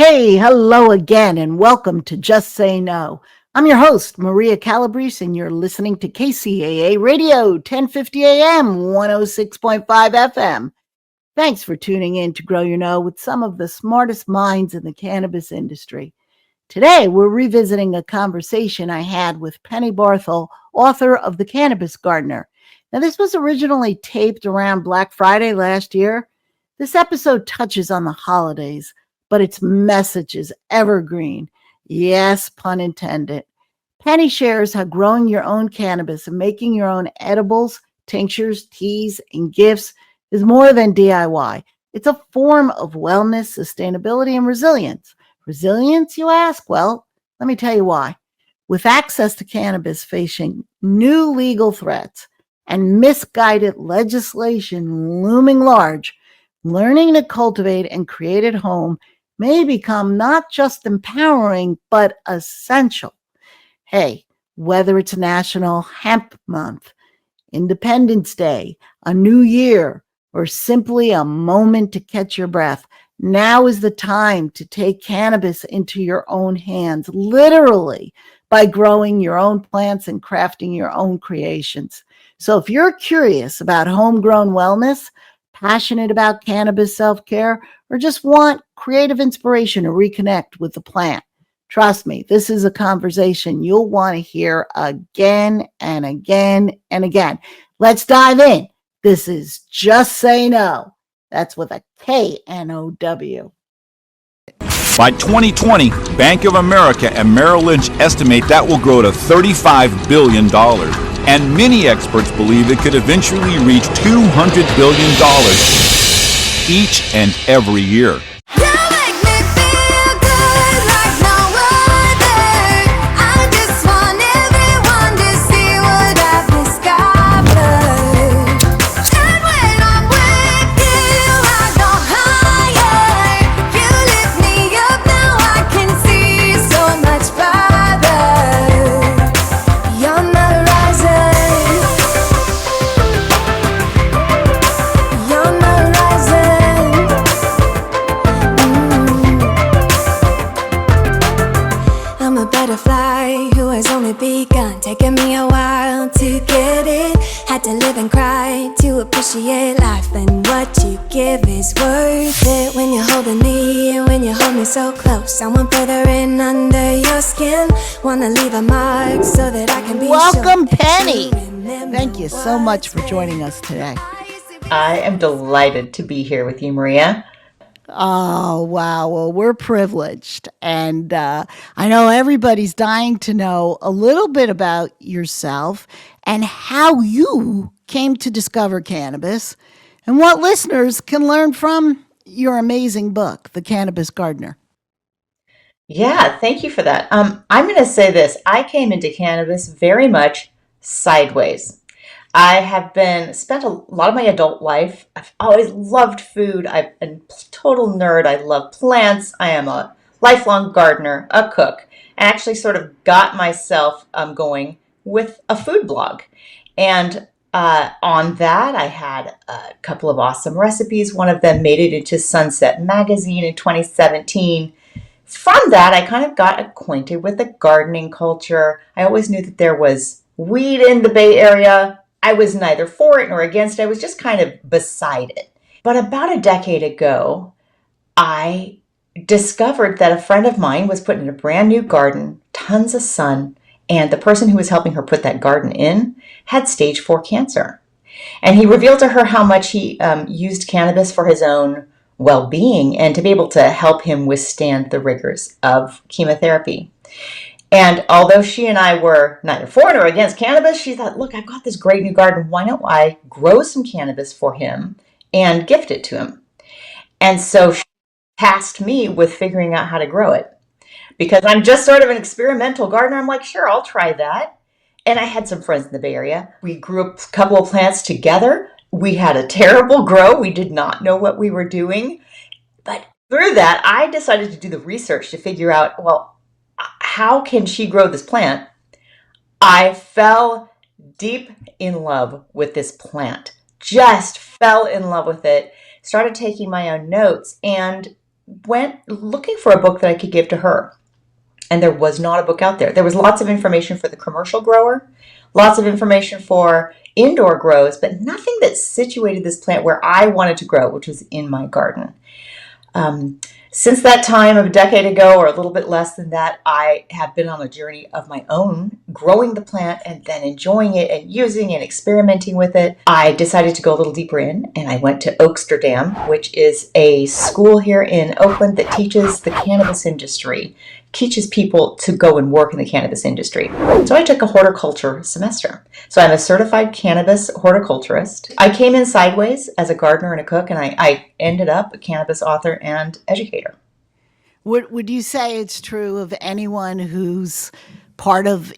Hey, hello again, and welcome to Just Say No. I'm your host, Maria Calabrese, and you're listening to KCAA Radio, 1050 AM, 106.5 FM. Thanks for tuning in to Grow Your Know with some of the smartest minds in the cannabis industry. Today, we're revisiting a conversation I had with Penny Barthel, author of The Cannabis Gardener. Now, this was originally taped around Black Friday last year. This episode touches on the holidays, but its message is evergreen. Yes, pun intended. Penny shares how growing your own cannabis and making your own edibles, tinctures, teas, and gifts is more than DIY. It's a form of wellness, sustainability, and resilience. Resilience, you ask? Well, let me tell you why. With access to cannabis facing new legal threats and misguided legislation looming large, learning to cultivate and create at home may become not just empowering, but essential. Hey, whether it's National Hemp Month, Independence Day, a new year, or simply a moment to catch your breath, now is the time to take cannabis into your own hands, literally, by growing your own plants and crafting your own creations. So if you're curious about homegrown wellness, passionate about cannabis self-care, or just want creative inspiration to reconnect with the plant, trust me, this is a conversation you'll want to hear again and again and again. Let's dive in. This is Just Say No. That's with a K-N-O-W. By 2020, Bank of America and Merrill Lynch estimate that will grow to $35 billion. And many experts believe it could eventually reach $200 billion each and every year. Taking me a while to get it. Had to live and cry to appreciate life, and what you give is worth it. When you're holding me and when you hold me so close, I want further in under your skin. Wanna leave a mark so that I can be Welcome, Penny. Thank you so much for joining us today. I am delighted to be here with you, Maria. Oh, wow. Well, we're privileged. And I know everybody's dying to know a little bit about yourself and how you came to discover cannabis and what listeners can learn from your amazing book, The Cannabis Gardener. Yeah, thank you for that. I'm going to say this. I came into cannabis very much sideways. I have spent a lot of my adult life. I've always loved food. I'm a total nerd. I love plants. I am a lifelong gardener, a cook, and actually sort of got myself going with a food blog. And on that, I had a couple of awesome recipes. One of them made it into Sunset Magazine in 2017. From that, I kind of got acquainted with the gardening culture. I always knew that there was weed in the Bay Area. I was neither for it nor against it. I was just kind of beside it. But about a decade ago, I discovered that a friend of mine was putting in a brand new garden, tons of sun, and the person who was helping her put that garden in had stage 4 cancer. And he revealed to her how much he used cannabis for his own well-being and to be able to help him withstand the rigors of chemotherapy. And although she and I were neither for nor against cannabis, she thought, look, I've got this great new garden. Why don't I grow some cannabis for him and gift it to him? And so she tasked me with figuring out how to grow it. Because I'm just sort of an experimental gardener. I'm like, sure, I'll try that. And I had some friends in the Bay Area. We grew a couple of plants together. We had a terrible grow. We did not know what we were doing. But through that, I decided to do the research to figure out, well, how can she grow this plant? I fell deep in love with this plant. Just fell in love with it. Started taking my own notes and went looking for a book that I could give to her. And there was not a book out there. There was lots of information for the commercial grower, lots of information for indoor grows, but nothing that situated this plant where I wanted to grow, which was in my garden. Since that time of a decade ago, or a little bit less than that, I have been on a journey of my own, growing the plant and then enjoying it and using and experimenting with it. I decided to go a little deeper in, and I went to Oaksterdam, which is a school here in Oakland that teaches the cannabis industry, teaches people to go and work in the cannabis industry. So I took a horticulture semester. So I'm a certified cannabis horticulturist. I came in sideways as a gardener and a cook, and I ended up a cannabis author and educator. Would you say it's true of anyone who's part of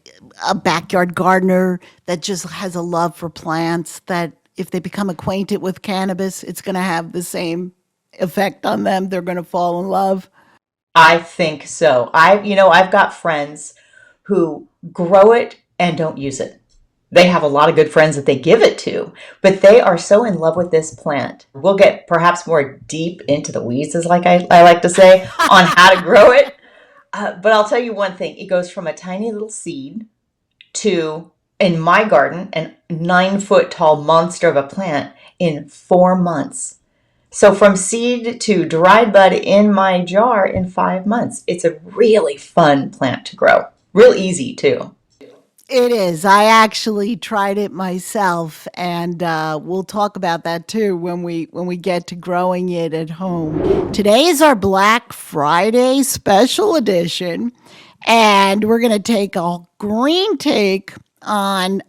a backyard gardener that just has a love for plants, that if they become acquainted with cannabis, it's going to have the same effect on them? They're going to fall in love? I think so. I've got friends who grow it and don't use it. They have a lot of good friends that they give it to, but they are so in love with this plant. We'll get perhaps more deep into the weeds, as like I like to say, on how to grow it. But I'll tell you one thing. It goes from a tiny little seed to, in my garden, a 9-foot tall monster of a plant in 4 months. So from seed to dried bud in my jar in 5 months. It's a really fun plant to grow. Real easy too. It is. I actually tried it myself, and we'll talk about that too when we get to growing it at home. Today is our Black Friday special edition, and we're going to take a green take on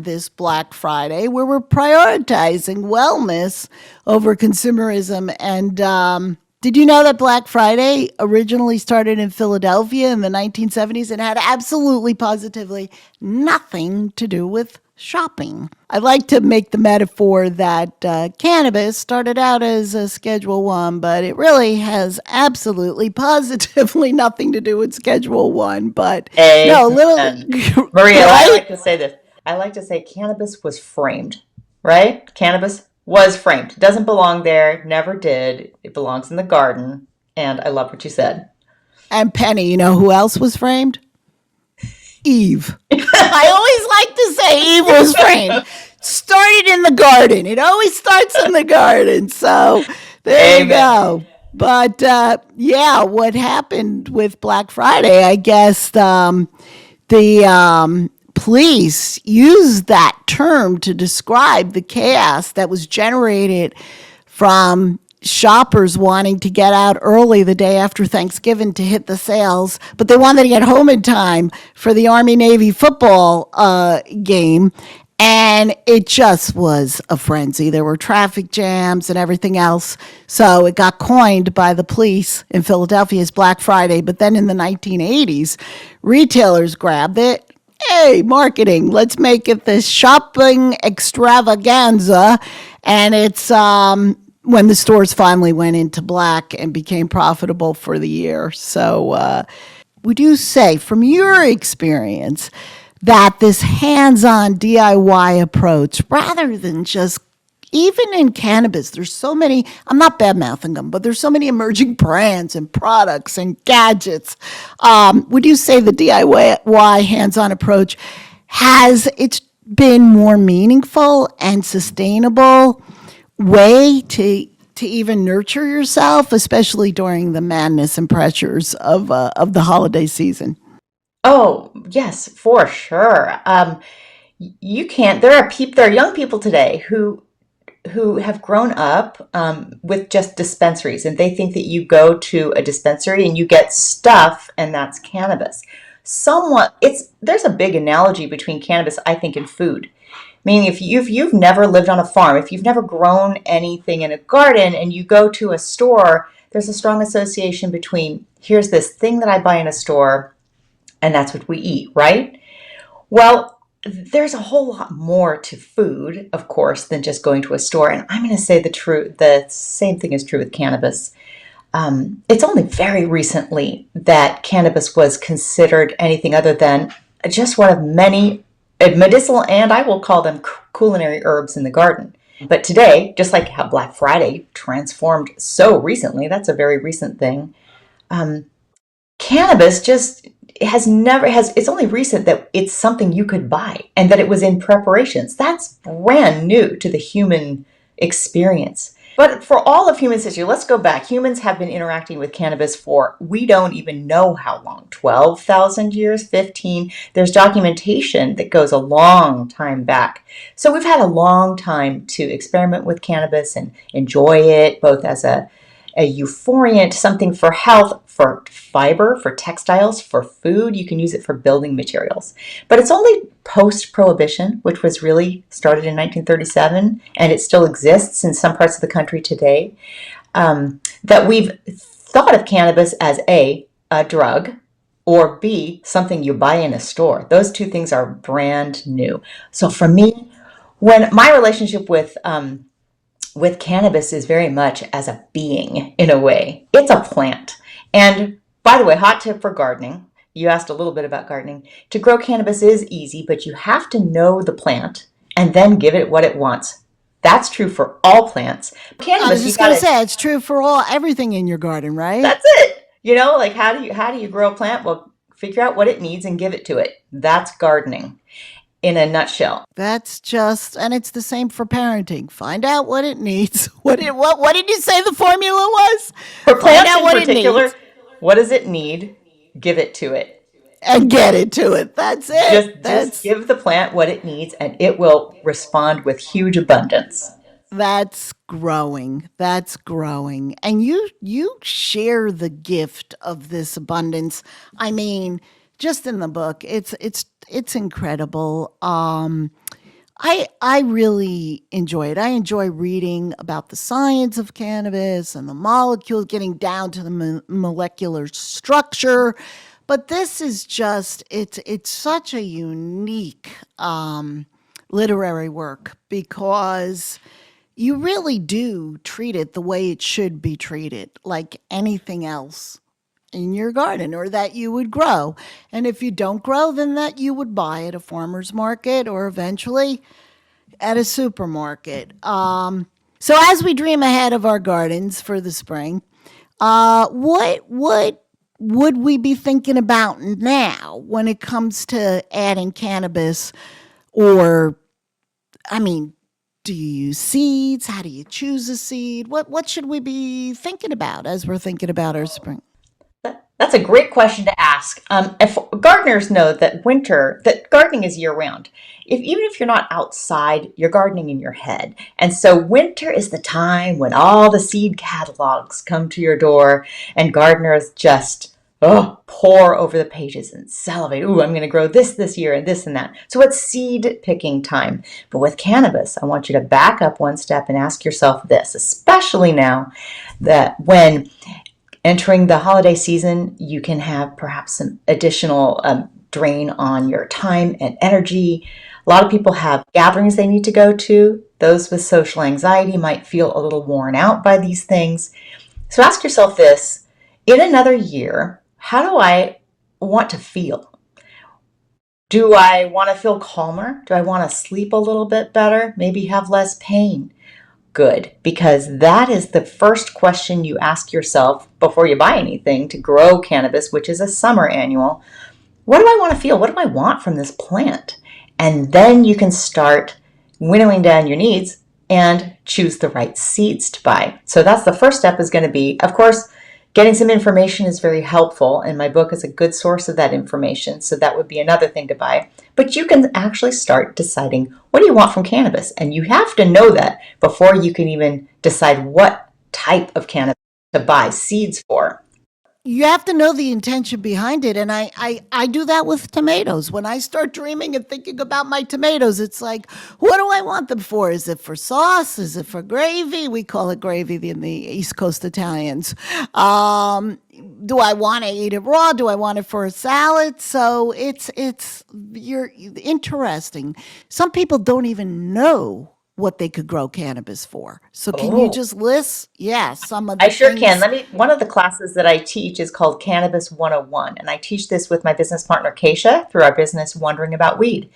this Black Friday, where we're prioritizing wellness over consumerism. And did you know that Black Friday originally started in Philadelphia in the 1970s and had absolutely positively nothing to do with shopping? I like to make the metaphor that cannabis started out as a Schedule 1, but it really has absolutely positively nothing to do with Schedule 1. But no, little Maria, I right? like to say this. I like to say cannabis was framed, right? Cannabis was framed. It doesn't belong there, never did. It belongs in the garden. And I love what you said. And Penny, you know who else was framed? Eve. I always like to say Eve was framed. Started in the garden. It always starts in the garden. So there you go. But yeah, what happened with Black Friday, I guess the police used that term to describe the chaos that was generated from shoppers wanting to get out early the day after Thanksgiving to hit the sales, but they wanted to get home in time for the Army-Navy football game. And it just was a frenzy. There were traffic jams and everything else. So it got coined by the police in Philadelphia as Black Friday. But then in the 1980s, retailers grabbed it. Hey, marketing, let's make it this shopping extravaganza. And it's when the stores finally went into black and became profitable for the year. So would you say, from your experience, that this hands-on DIY approach, rather than just, even in cannabis, there's so many, I'm not bad-mouthing them, but there's so many emerging brands and products and gadgets. Would you say the DIY hands-on approach it's been more meaningful and sustainable way to even nurture yourself, especially during the madness and pressures of the holiday season? Oh, yes, for sure. You can't. There are young people today who have grown up with just dispensaries, and they think that you go to a dispensary and you get stuff, and that's cannabis. There's a big analogy between cannabis, I think, and food. Meaning, if you've never lived on a farm, if you've never grown anything in a garden, and you go to a store, there's a strong association between, here's this thing that I buy in a store, and that's what we eat, right? Well, there's a whole lot more to food, of course, than just going to a store. And I'm going to say the same thing is true with cannabis. It's only very recently that cannabis was considered anything other than just one of many medicinal, and I will call them culinary herbs in the garden. But today, just like how Black Friday transformed so recently, that's a very recent thing. Cannabis just it's only recent that it's something you could buy and that it was in preparations. That's brand new to the human experience. But for all of human history, let's go back. Humans have been interacting with cannabis for, we don't even know how long, 12,000 years, 15. There's documentation that goes a long time back. So we've had a long time to experiment with cannabis and enjoy it, both as a euphoriant, something for health, for fiber, for textiles, for food. You can use it for building materials. But it's only post-prohibition, which was really started in 1937, and it still exists in some parts of the country today, that we've thought of cannabis as a drug, or B, something you buy in a store. Those two things are brand new. So for me, when my relationship with cannabis is very much as a being in a way. It's a plant. And by the way, hot tip for gardening. You asked a little bit about gardening. To grow cannabis is easy, but you have to know the plant and then give it what it wants. That's true for all plants. Cannabis, I was just going to say, it's true for everything in your garden, right? That's it. Like how do you grow a plant? Well, figure out what it needs and give it to it. That's gardening. In a nutshell. That's just, and it's the same for parenting. Find out what it needs. What did you say the formula was? For plants in particular, what does it need? Give it to it. And get it to it. That's it. Just give the plant what it needs and it will respond with huge abundance. That's growing. And you share the gift of this abundance. I mean, just in the book, it's incredible. I really enjoy it. I enjoy reading about the science of cannabis and the molecules, getting down to the molecular structure. But this is just it's such a unique literary work because you really do treat it the way it should be treated, like anything else in your garden or that you would grow. And if you don't grow, then that you would buy at a farmer's market or eventually at a supermarket. So as we dream ahead of our gardens for the spring, what would we be thinking about now when it comes to adding cannabis? Or, I mean, do you use seeds? How do you choose a seed? What should we be thinking about as we're thinking about our spring? That's a great question to ask. If gardeners know that gardening is year round. Even if you're not outside, you're gardening in your head. And so winter is the time when all the seed catalogs come to your door and gardeners just pour over the pages and salivate. Ooh, I'm going to grow this year and this and that. So it's seed picking time. But with cannabis, I want you to back up one step and ask yourself this, especially now that when entering the holiday season, you can have perhaps some additional drain on your time and energy. A lot of people have gatherings they need to go to. Those with social anxiety might feel a little worn out by these things. So ask yourself this, in another year, how do I want to feel? Do I want to feel calmer? Do I want to sleep a little bit better? Maybe have less pain? Good, because that is the first question you ask yourself before you buy anything to grow cannabis, which is a summer annual. What do I want to feel? What do I want from this plant? And then you can start winnowing down your needs and choose the right seeds to buy. So that's the first step is going to be, of course, getting some information is very helpful, and my book is a good source of that information, so that would be another thing to buy. But you can actually start deciding, what do you want from cannabis? And you have to know that before you can even decide what type of cannabis to buy seeds for. You have to know the intention behind it. And I do that with tomatoes. When I start dreaming and thinking about my tomatoes, it's like, what do I want them for? Is it for sauce? Is it for gravy? We call it gravy in the East Coast Italians. Do I want to eat it raw? Do I want it for a salad? So you're interesting. Some people don't even know what they could grow cannabis for. So can you just list? Yeah, some of the I sure things. can. One of the classes that I teach is called Cannabis 101, and I teach this with my business partner, Keisha, through our business Wondering About Weed.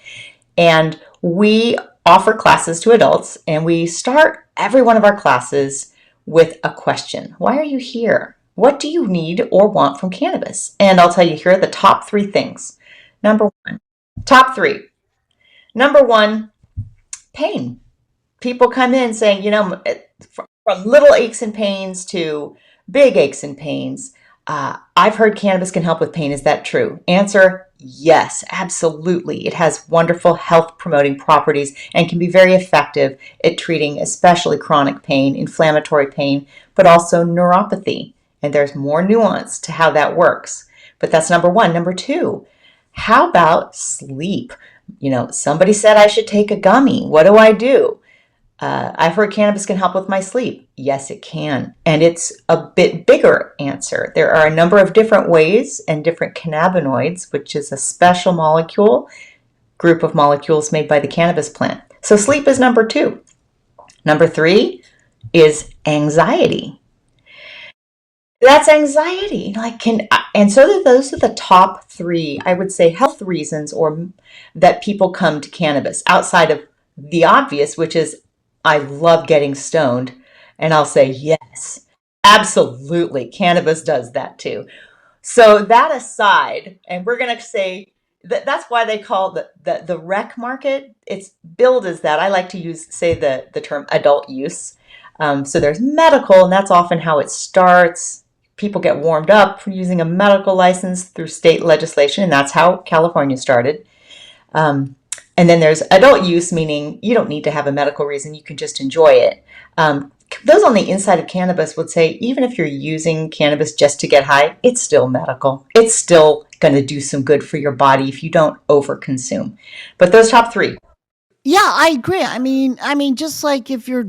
And we offer classes to adults, and we start every one of our classes with a question. Why are you here? What do you need or want from cannabis? And I'll tell you, here are the top 3 things. Top 3. Number 1, pain. People come in saying, from little aches and pains to big aches and pains. I've heard cannabis can help with pain. Is that true? Answer, yes, absolutely. It has wonderful health promoting properties and can be very effective at treating especially chronic pain, inflammatory pain, but also neuropathy. And there's more nuance to how that works. But that's number 1. Number 2, how about sleep? Somebody said I should take a gummy. What do I do? I've heard cannabis can help with my sleep. Yes, it can. And it's a bit bigger answer. There are a number of different ways and different cannabinoids, which is a special group of molecules made by the cannabis plant. So sleep is number 2. Number 3 is anxiety. That's anxiety. And so those are the top 3, I would say, health reasons that people come to cannabis outside of the obvious, which is I love getting stoned. And I'll say, yes, absolutely. Cannabis does that too. So that aside, and we're going to say that's why they call the rec market. It's billed as that. I like to say the term adult use. So there's medical, and that's often how it starts. People get warmed up for using a medical license through state legislation, and that's how California started. And then there's adult use, meaning you don't need to have a medical reason. You can just enjoy it. Those on the inside of cannabis would say, even if you're using cannabis just to get high, it's still medical. It's still going to do some good for your body if you don't overconsume. But those top 3. Yeah, I agree. I mean, just like if you're,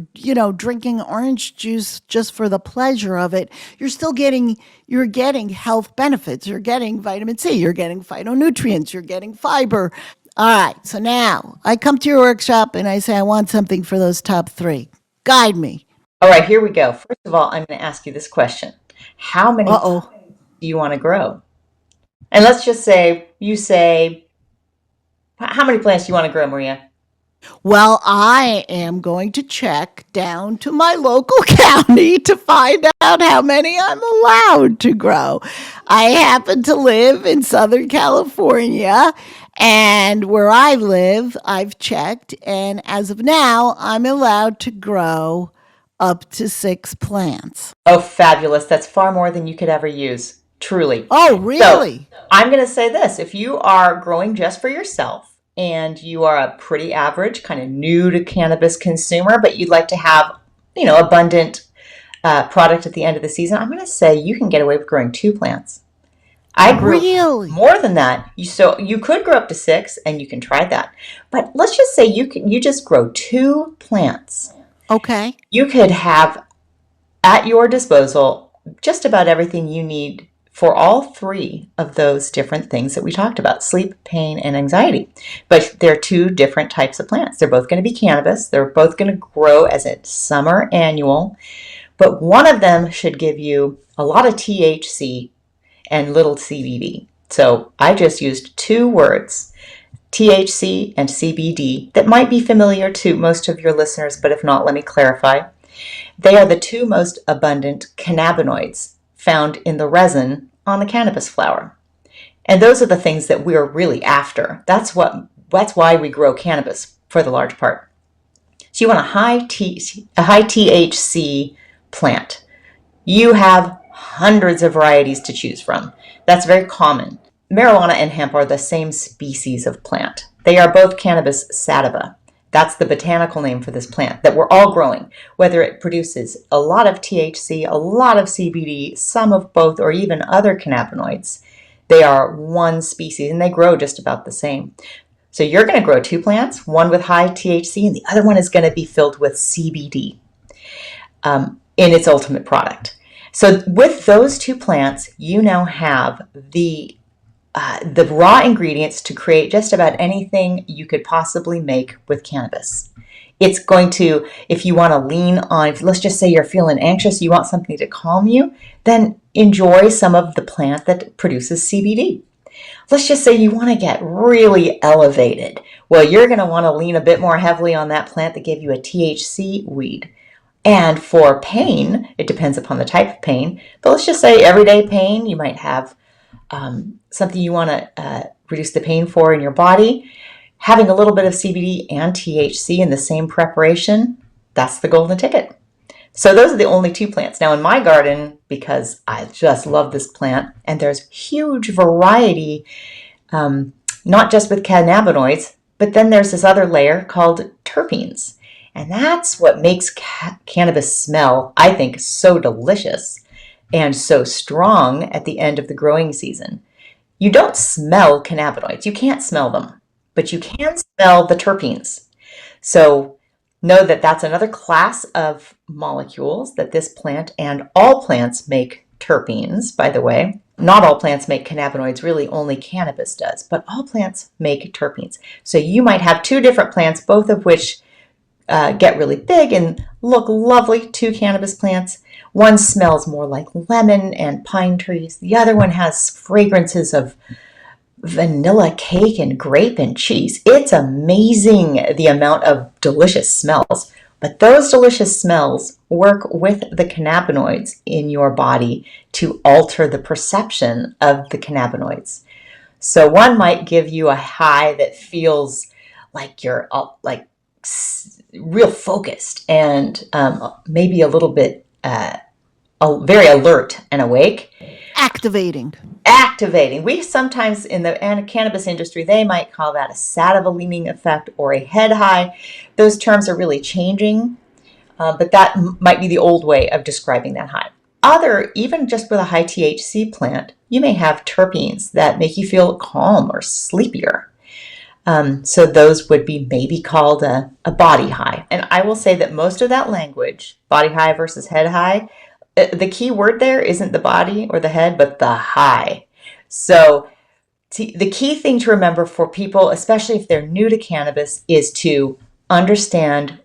drinking orange juice just for the pleasure of it, you're getting health benefits. You're getting vitamin C, you're getting phytonutrients, you're getting fiber. All right. So now I come to your workshop and I say, I want something for those top 3. Guide me. All right, here we go. First of all, I'm going to ask you this question. How many plants do you want to grow? And let's just say, how many plants do you want to grow, Maria? Well, I am going to check down to my local county to find out how many I'm allowed to grow. I happen to live in Southern California, and where I live, I've checked, and as of now, I'm allowed to grow up to 6 plants. Oh, fabulous. That's far more than you could ever use, truly. Oh, really? So, I'm going to say this. If you are growing just for yourself, and you are a pretty average, kind of new to cannabis consumer, but you'd like to have, abundant product at the end of the season, I'm going to say you can get away with growing 2 plants. I grew more than that. So you could grow up to 6, and you can try that. But let's just say you just grow 2 plants. Okay. You could have at your disposal just about everything you need for all 3 of those different things that we talked about, sleep, pain, and anxiety. But they're 2 different types of plants. They're both going to be cannabis. They're both going to grow as a summer annual. But one of them should give you a lot of THC and little CBD. So I just used 2 words, THC and CBD, that might be familiar to most of your listeners, but if not, let me clarify. They are the 2 most abundant cannabinoids found in the resin on the cannabis flower. And those are the things that we're really after. That's why we grow cannabis for the large part. So you want a high THC plant. You have hundreds of varieties to choose from. That's very common. Marijuana and hemp are the same species of plant. They are both cannabis sativa. That's the botanical name for this plant that we're all growing, whether it produces a lot of THC, a lot of CBD, some of both, or even other cannabinoids. They are one species, and they grow just about the same. So you're going to grow 2 plants, one with high THC, and the other one is going to be filled with CBD in its ultimate product. So with those 2 plants, you now have the raw ingredients to create just about anything you could possibly make with cannabis. It's going to, if you want to lean on, let's just say you're feeling anxious, you want something to calm you, then enjoy some of the plant that produces CBD. Let's just say you want to get really elevated. Well, you're going to want to lean a bit more heavily on that plant that gave you a THC weed. And for pain, it depends upon the type of pain, but let's just say everyday pain, you might have something you want to reduce the pain for in your body. Having a little bit of CBD and THC in the same preparation, that's the golden ticket. So those are the only two plants. Now in my garden, because I just love this plant, and there's huge variety, not just with cannabinoids, but then there's this other layer called terpenes. And that's what makes cannabis smell, I think, so delicious and so strong at the end of the growing season. You don't smell cannabinoids. You can't smell them, but you can smell the terpenes. So know that that's another class of molecules that this plant, and all plants make terpenes, by the way. Not all plants make cannabinoids, really only cannabis does, but all plants make terpenes. So you might have two different plants, both of which get really big and look lovely, two cannabis plants. One smells more like lemon and pine trees. The other one has fragrances of vanilla cake and grape and cheese. It's amazing the amount of delicious smells. But those delicious smells work with the cannabinoids in your body to alter the perception of the cannabinoids. So one might give you a high that feels like you're like real focused and maybe a little bit very alert and awake. Activating. We sometimes in the cannabis industry, they might call that a sativa-leaning effect or a head high. Those terms are really changing, but that might be the old way of describing that high. Even just with a high THC plant, you may have terpenes that make you feel calm or sleepier. So those would be maybe called a body high. And I will say that most of that language, body high versus head high, the key word there isn't the body or the head, but the high. So the key thing to remember for people, especially if they're new to cannabis, is to understand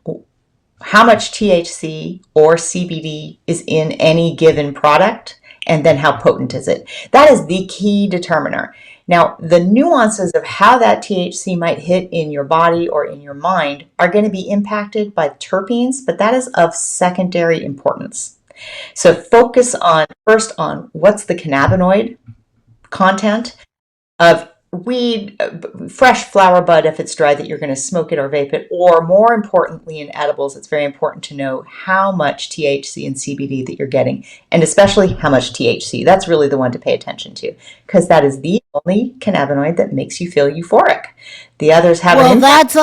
how much THC or CBD is in any given product, and then how potent is it. That is the key determiner. Now, the nuances of how that THC might hit in your body or in your mind are going to be impacted by terpenes, but that is of secondary importance. So focus first on what's the cannabinoid content of weed, fresh flower bud if it's dry that you're going to smoke it or vape it, or more importantly in edibles, it's very important to know how much THC and CBD that you're getting, and especially how much THC. That's really the one to pay attention to, because that is the only cannabinoid that makes you feel euphoric. The others have an impact.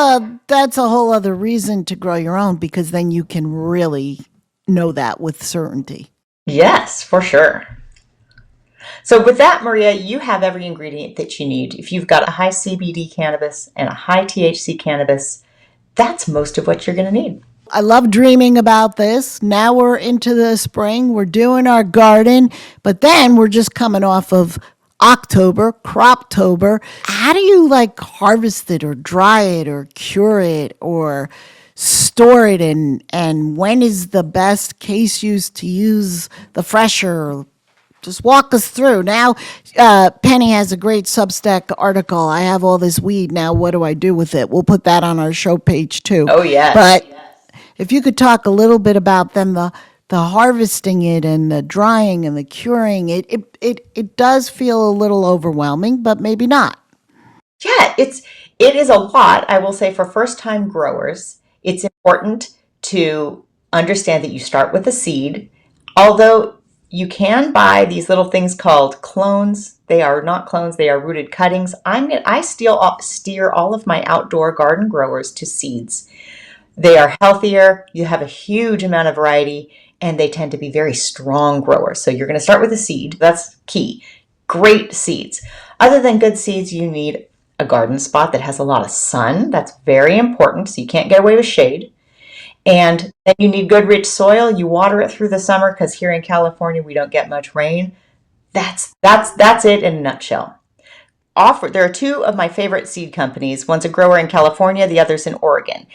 That's a whole other reason to grow your own, because then you can really know that with certainty. Yes, for sure. So with that, Maria, you have every ingredient that you need. If you've got a high CBD cannabis and a high THC cannabis, that's most of what you're going to need. I love dreaming about this. Now we're into the spring. We're doing our garden, but then we're just coming off of October, Croptober. How do you harvest it or dry it or cure it or store it, and when is the best case use to use the fresher? Just walk us through. Now, Penny has a great Substack article. I have all this weed. Now, what do I do with it? We'll put that on our show page too. Oh, yes. But if you could talk a little bit about then the harvesting it and the drying and the curing, it does feel a little overwhelming, but maybe not. Yeah, it is a lot. I will say for first-time growers, it's important to understand that you start with a seed, although you can buy these little things called clones. They are not clones, they are rooted cuttings. I steer all of my outdoor garden growers to seeds. They are healthier, you have a huge amount of variety, and they tend to be very strong growers. So you're going to start with a seed. That's key. Great seeds. Other than good seeds, you need a garden spot that has a lot of sun. That's very important, so you can't get away with shade. And then you need good rich soil. You water it through the summer, because here in California we don't get much rain. That's it in a nutshell. there are two of my favorite seed companies. One's a grower in California, the other's in Oregon.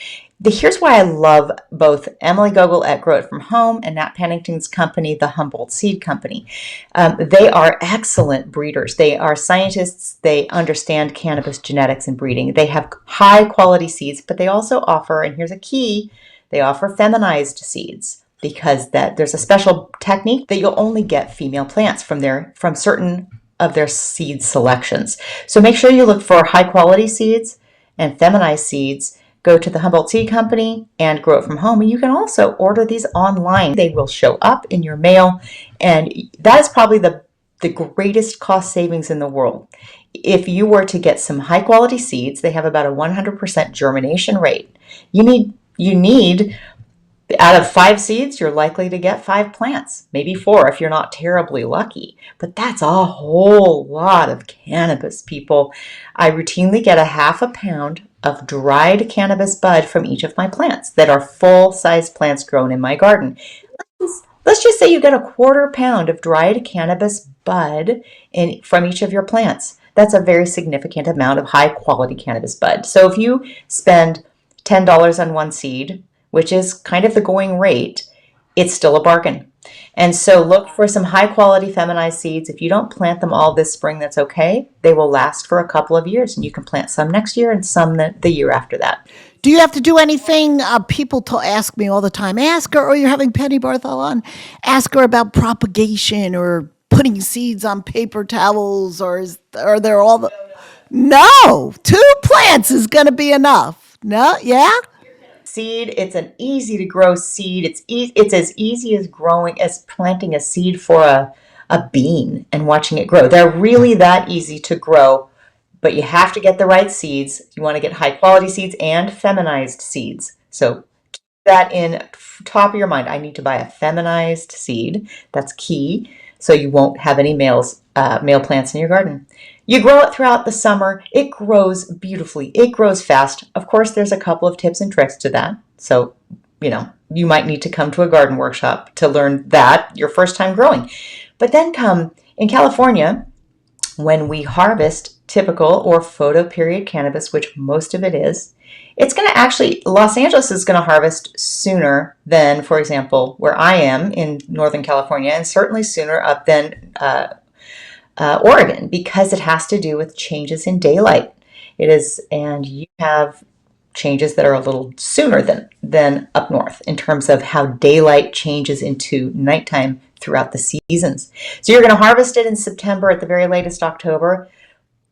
Here's why I love both Emily Gogol at Grow It From Home and Nat Pennington's company, the Humboldt Seed Company. They are excellent breeders. They are scientists. They understand cannabis genetics and breeding. They have high quality seeds, but they also offer, and here's a key, they offer feminized seeds, because there's a special technique that you'll only get female plants from certain of their seed selections. So make sure you look for high quality seeds and feminized seeds. Go to the Humboldt Seed Company and Grow It From Home. And you can also order these online. They will show up in your mail. And that is probably the greatest cost savings in the world. If you were to get some high quality seeds, they have about a 100% germination rate. You need out of 5 seeds, you're likely to get 5 plants, maybe 4 if you're not terribly lucky. But that's a whole lot of cannabis, people. I routinely get a half a pound of dried cannabis bud from each of my plants that are full-size plants grown in my garden. Let's just say you get a quarter pound of dried cannabis bud from each of your plants. That's a very significant amount of high-quality cannabis bud. So if you spend $10 on one seed, which is kind of the going rate, it's still a bargain. And so look for some high quality feminized seeds. If you don't plant them all this spring, that's okay. They will last for a couple of years, and you can plant some next year and some the year after that. Do you have to do anything? People ask me all the time, ask her, or you're having Penny Barthel on, ask her about propagation or putting seeds on paper towels, or are there all the... No, 2 plants is going to be enough. No, yeah? Seed, it's an easy to grow seed. It's as easy as planting a seed for a bean and watching it grow. They're really that easy to grow, but you have to get the right seeds. You want to get high quality seeds and feminized seeds. So keep that in top of your mind. I need to buy a feminized seed. That's key. So you won't have any male plants in your garden. You grow it throughout the summer. It grows beautifully. It grows fast. Of course, there's a couple of tips and tricks to that. So, you might need to come to a garden workshop to learn that your first time growing. But then in California, when we harvest typical or photo period cannabis, which most of it is, it's going to Los Angeles is going to harvest sooner than, for example, where I am in Northern California, and certainly sooner up than Oregon, because it has to do with changes in daylight. And you have changes that are a little sooner than up north in terms of how daylight changes into nighttime throughout the seasons. So you're going to harvest it in September, at the very latest October.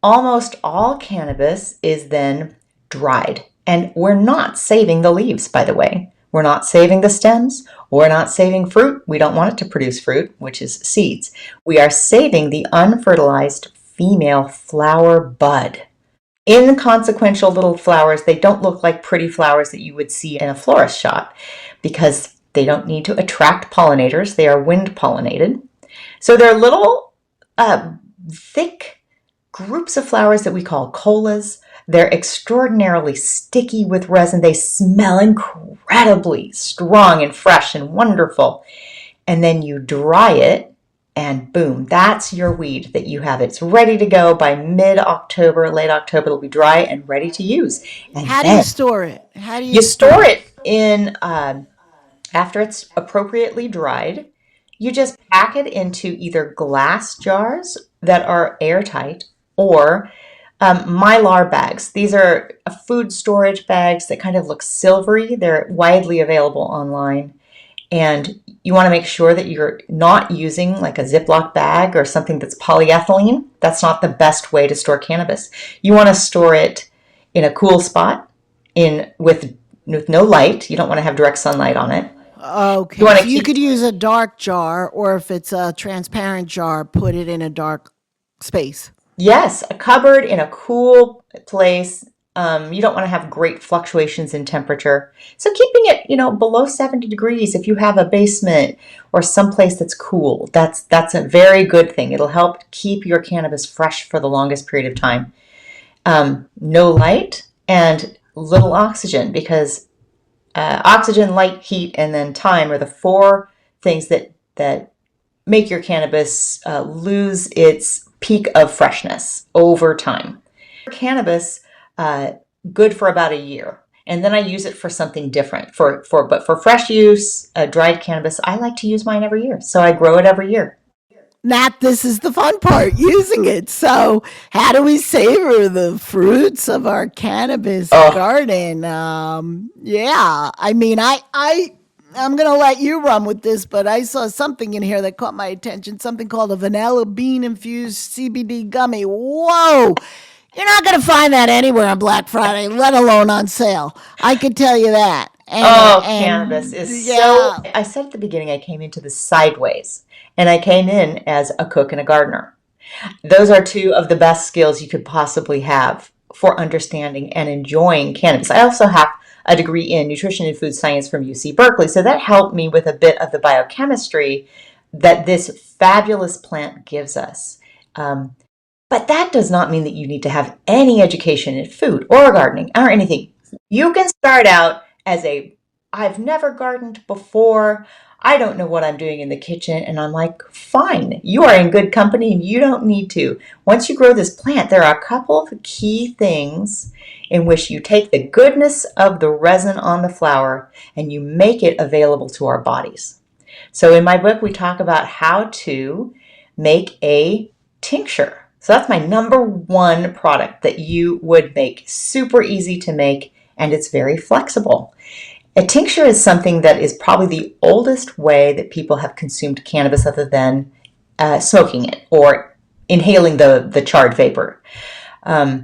Almost all cannabis is then dried. And we're not saving the leaves, by the way. We're not saving the stems. We're not saving fruit. We don't want it to produce fruit, which is seeds. We are saving the unfertilized female flower bud. Inconsequential little flowers. They don't look like pretty flowers that you would see in a florist shop because they don't need to attract pollinators. They are wind pollinated. So they're little thick groups of flowers that we call colas. They're extraordinarily sticky with resin. They smell incredibly strong and fresh and wonderful. And then you dry it, and boom, that's your weed that you have. It's ready to go by mid-October, late October. It'll be dry and ready to use. And how do you store it? How do you store it in after it's appropriately dried? You just pack it into either glass jars that are airtight or Mylar bags. These are food storage bags that kind of look silvery. They're widely available online. And you want to make sure that you're not using like a Ziploc bag or something that's polyethylene. That's not the best way to store cannabis. You want to store it in a cool spot with no light. You don't want to have direct sunlight on it. Okay. You could use a dark jar, or if it's a transparent jar, put it in a dark space. Yes, a cupboard in a cool place. You don't want to have great fluctuations in temperature. So keeping it, below 70 degrees, if you have a basement or someplace that's cool, that's a very good thing. It'll help keep your cannabis fresh for the longest period of time. No light and little oxygen, because oxygen, light, heat, and then time are the 4 things that make your cannabis lose its peak of freshness over time. Cannabis, good for about a year. And then I use it for something different. But for fresh use, dried cannabis, I like to use mine every year. So I grow it every year. Nat, this is the fun part, using it. So, how do we savor the fruits of our cannabis garden? Yeah, I mean, I'm gonna let you run with this, but I saw something in here that caught my attention. Something called a vanilla bean infused CBD gummy. Whoa! You're not gonna find that anywhere on Black Friday, let alone on sale. I can tell you that. Cannabis is so. I said at the beginning, I came into this sideways, and I came in as a cook and a gardener. Those are two of the best skills you could possibly have for understanding and enjoying cannabis. I also have a degree in nutrition and food science from UC Berkeley, so that helped me with a bit of the biochemistry that this fabulous plant gives us. But that does not mean that you need to have any education in food or gardening or anything. You can start out as I've never gardened before. I don't know what I'm doing in the kitchen. And I'm like, fine, you are in good company and you don't need to. Once you grow this plant, there are a couple of key things in which you take the goodness of the resin on the flower and you make it available to our bodies. So in my book, we talk about how to make a tincture. So that's my number one product that you would make. Super easy to make, and it's very flexible. A tincture is something that is probably the oldest way that people have consumed cannabis other than smoking it or inhaling the charred vapor. A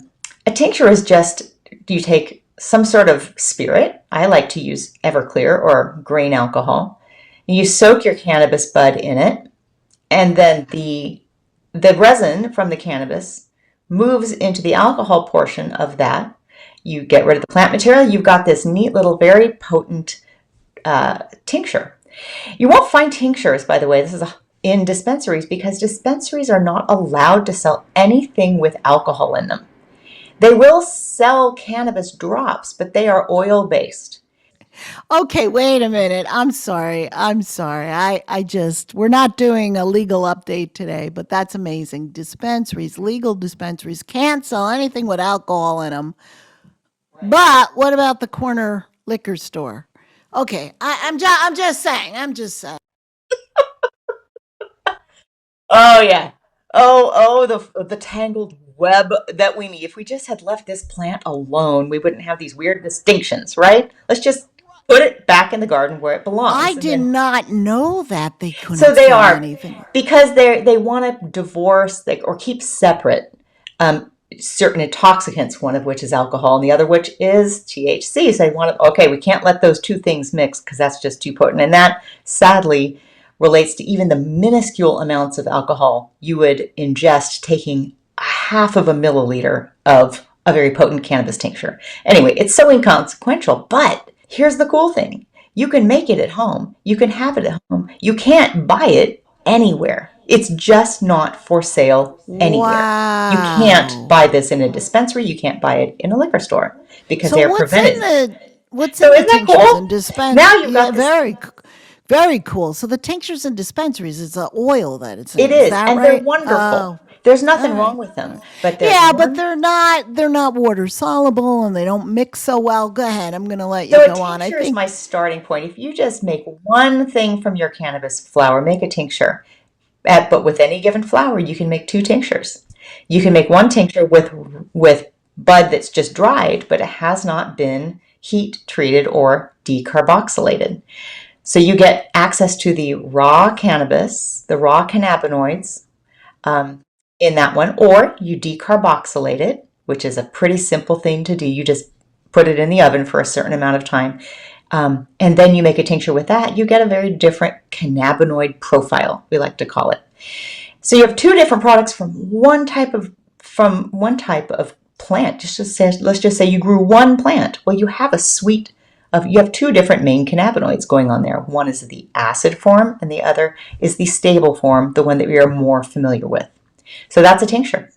tincture is just, you take some sort of spirit. I like to use Everclear or grain alcohol. And you soak your cannabis bud in it, and then the resin from the cannabis moves into the alcohol portion of that. You get rid of the plant material, you've got this neat little, very potent tincture. You won't find tinctures, by the way, this is in dispensaries, because dispensaries are not allowed to sell anything with alcohol in them. They will sell cannabis drops, but they are oil-based. Okay, wait a minute. I'm sorry. We're not doing a legal update today, but that's amazing. Legal dispensaries can't sell anything with alcohol in them. But what about the corner liquor store? Okay, I'm just saying. Oh yeah. Oh, the tangled web that we need. If we just had left this plant alone, we wouldn't have these weird distinctions, right? Let's just put it back in the garden where it belongs. I did not know that they couldn't So they sell are anything. because they want to divorce or keep separate certain intoxicants, one of which is alcohol and the other which is THC. So they want to, okay, we can't let those two things mix because that's just too potent. And that sadly relates to even the minuscule amounts of alcohol you would ingest taking half of a milliliter of a very potent cannabis tincture. Anyway, it's so inconsequential, but here's the cool thing. You can make it at home. You can have it at home. You can't buy it anywhere. It's just not for sale anywhere. Wow. You can't buy this in a dispensary. You can't buy it in a liquor store because they're prevented. What's So in the isn't that tinctures cool? and dispensaries? Now you've got this. Very cool. So the tinctures and dispensaries is the oil that it's in. It is, that and right? they're wonderful. Oh. There's nothing wrong with them, but But they're not water soluble and they don't mix so well. Go ahead. I'm going to let you So a go on. tincture is my starting point. If you just make one thing from your cannabis flower, make a tincture. But with any given flower, you can make two tinctures. You can make one tincture with bud that's just dried, but it has not been heat treated or decarboxylated. So you get access to the raw cannabis, the raw cannabinoids in that one, or you decarboxylate it, which is a pretty simple thing to do. You just put it in the oven for a certain amount of time. And then you make a tincture with that. You get a very different cannabinoid profile, we like to call it. So you have two different products from one type of plant. Let's just say you grew one plant. Well, you have you have two different main cannabinoids going on there. One is the acid form, and the other is the stable form, the one that we are more familiar with. So that's a tincture.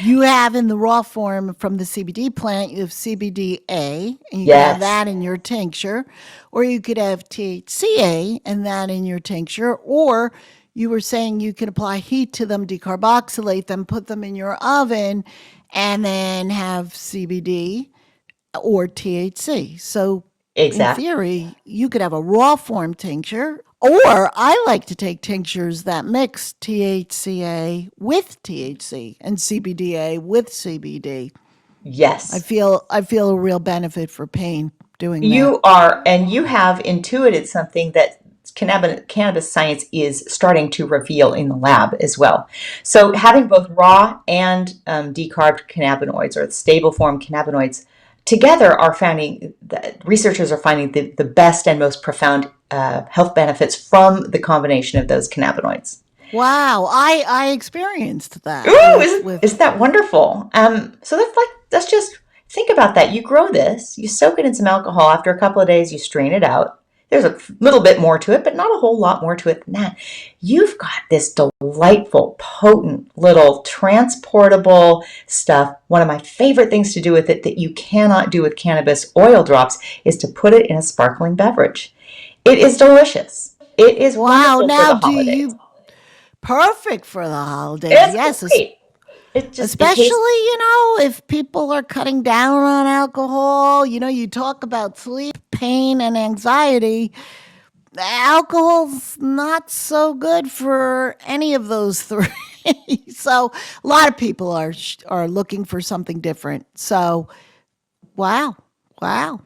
You have in the raw form from the CBD plant, you have CBDA, and you can have that in your tincture, or you could have THCA and that in your tincture, or you were saying you can apply heat to them, decarboxylate them, put them in your oven, and then have CBD or THC. So in Exactly. theory, you could have a raw form tincture, or I like to take tinctures that mix THCA with THC and CBDA with CBD. I Yes. feel I feel a real benefit for pain doing that. You are, and you have intuited something that cannabis science is starting to reveal in the lab as well. So, having both raw and decarbed cannabinoids or stable form cannabinoids together are finding that researchers are finding the best and most profound health benefits from the combination of those cannabinoids. Wow, I experienced that Ooh, with isn't that wonderful? So that's just think about that. You grow this, you soak it in some alcohol. After a couple of days, you strain it out. There's a little bit more to it, but not a whole lot more to it than that. You've got this delightful, potent, little transportable stuff. One of my favorite things to do with it that you cannot do with cannabis oil drops is to put it in a sparkling beverage. It is delicious. It is wow. wonderful for Now, the do holidays. you perfect for the holidays? It's Yes, great. It especially, tastes if people are cutting down on alcohol. You talk about sleep, pain, and anxiety. Alcohol's not so good for any of those three. So a lot of people are looking for something different. So wow, wow.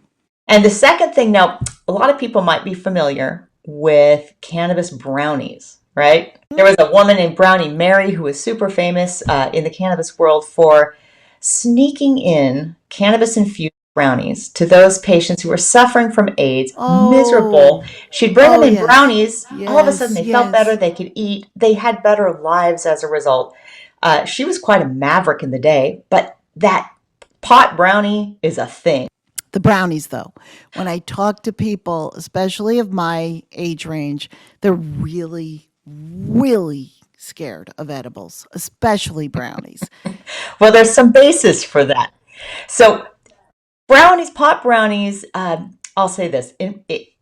And the second thing, now, a lot of people might be familiar with cannabis brownies, right? There was a woman named Brownie Mary who was super famous in the cannabis world for sneaking in cannabis infused brownies to those patients who were suffering from AIDS, miserable. Oh, She'd bring them oh in yes, brownies. All of a sudden, yes, they felt better. yes. They could eat. They had better lives as a result. She was quite a maverick in the day, but that pot brownie is a thing. The brownies, though, when I talk to people, especially of my age range, they're really, really scared of edibles, especially brownies. Well, there's some basis for that. So brownies, pot brownies. I'll say this: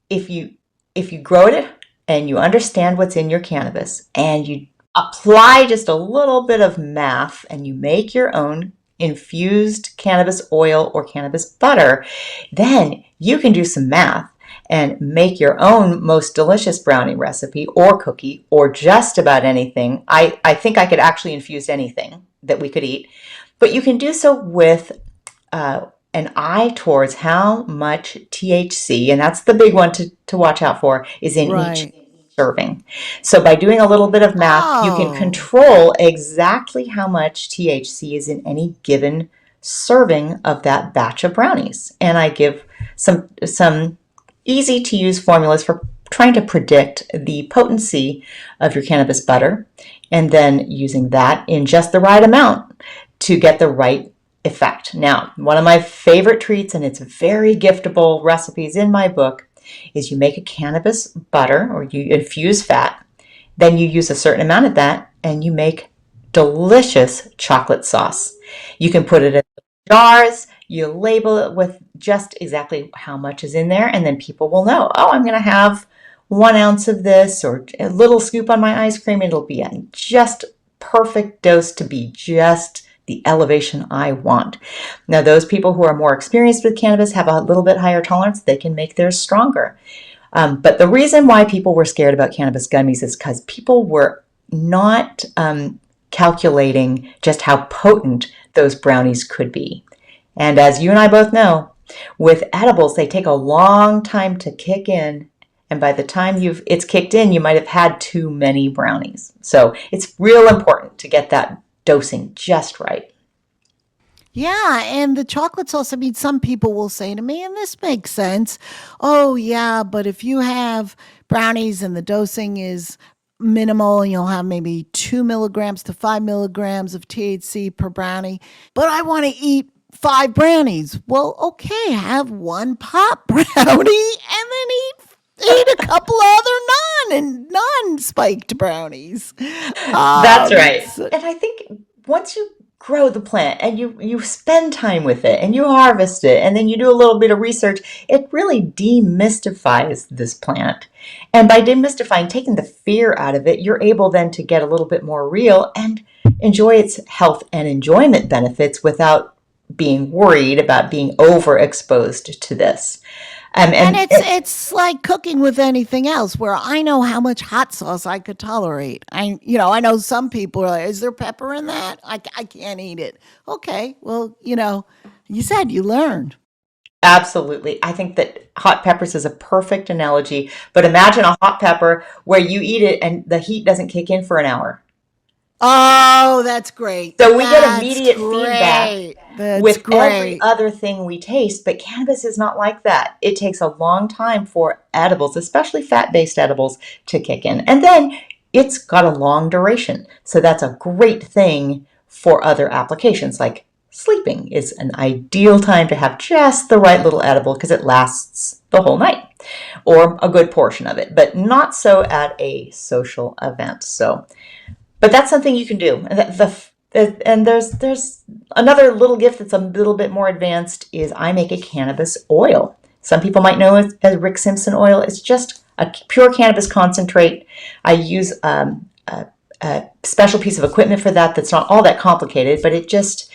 if you grow it and you understand what's in your cannabis, and you apply just a little bit of math, and you make your own infused cannabis oil or cannabis butter, then you can do some math and make your own most delicious brownie recipe or cookie or just about anything. I think I could actually infuse anything that we could eat, but you can do so with an eye towards how much THC, and that's the big one to watch out for, is in each Right. serving. So by doing a little bit of math, you can Oh, control exactly how much THC is in any given serving of that batch of brownies. And I give some easy to use formulas for trying to predict the potency of your cannabis butter and then using that in just the right amount to get the right effect. Now, one of my favorite treats, and it's very giftable recipes in my book, is you make a cannabis butter or you infuse fat, then you use a certain amount of that and you make delicious chocolate sauce. You can put it in jars, you label it with just exactly how much is in there, and then people will know, oh, I'm going to have 1 ounce of this or a little scoop on my ice cream. It'll be a just perfect dose to be just the elevation I want. Now, those people who are more experienced with cannabis have a little bit higher tolerance. They can make theirs stronger. But the reason why people were scared about cannabis gummies is because people were not calculating just how potent those brownies could be. And as you and I both know, with edibles, they take a long time to kick in. And by the time it's kicked in, you might have had too many brownies. So it's real important to get that dosing just right. yeah. And the chocolate sauce, I mean, some people will say to me, and this makes sense. Oh, yeah. But if you have brownies and the dosing is minimal and you'll have maybe 2 milligrams to 5 milligrams of THC per brownie, but I want to eat 5 brownies. Well, okay, have one pot brownie and then eat a couple other non spiked brownies. That's right. So And I think once you grow the plant and you spend time with it and you harvest it and then you do a little bit of research, it really demystifies this plant. And by demystifying, taking the fear out of it, you're able then to get a little bit more real and enjoy its health and enjoyment benefits without being worried about being overexposed to this. And it's like cooking with anything else, where I know how much hot sauce I could tolerate. I know some people are like, is there pepper in that? I can't eat it. Okay, well, you said you learned. Absolutely. I think that hot peppers is a perfect analogy, but imagine a hot pepper where you eat it and the heat doesn't kick in for an hour. Oh, that's great. So we get That's immediate feedback great. That's with every great. other thing we taste, but cannabis is not like that. It takes a long time for edibles, especially fat-based edibles, to kick in. And then it's got a long duration. So that's a great thing for other applications, like sleeping is an ideal time to have just the right little edible because it lasts the whole night or a good portion of it, but not so at a social event. But that's something you can do. And there's another little gift that's a little bit more advanced is I make a cannabis oil. Some people might know it as Rick Simpson oil. It's just a pure cannabis concentrate. I use a special piece of equipment for that that's not all that complicated, but it just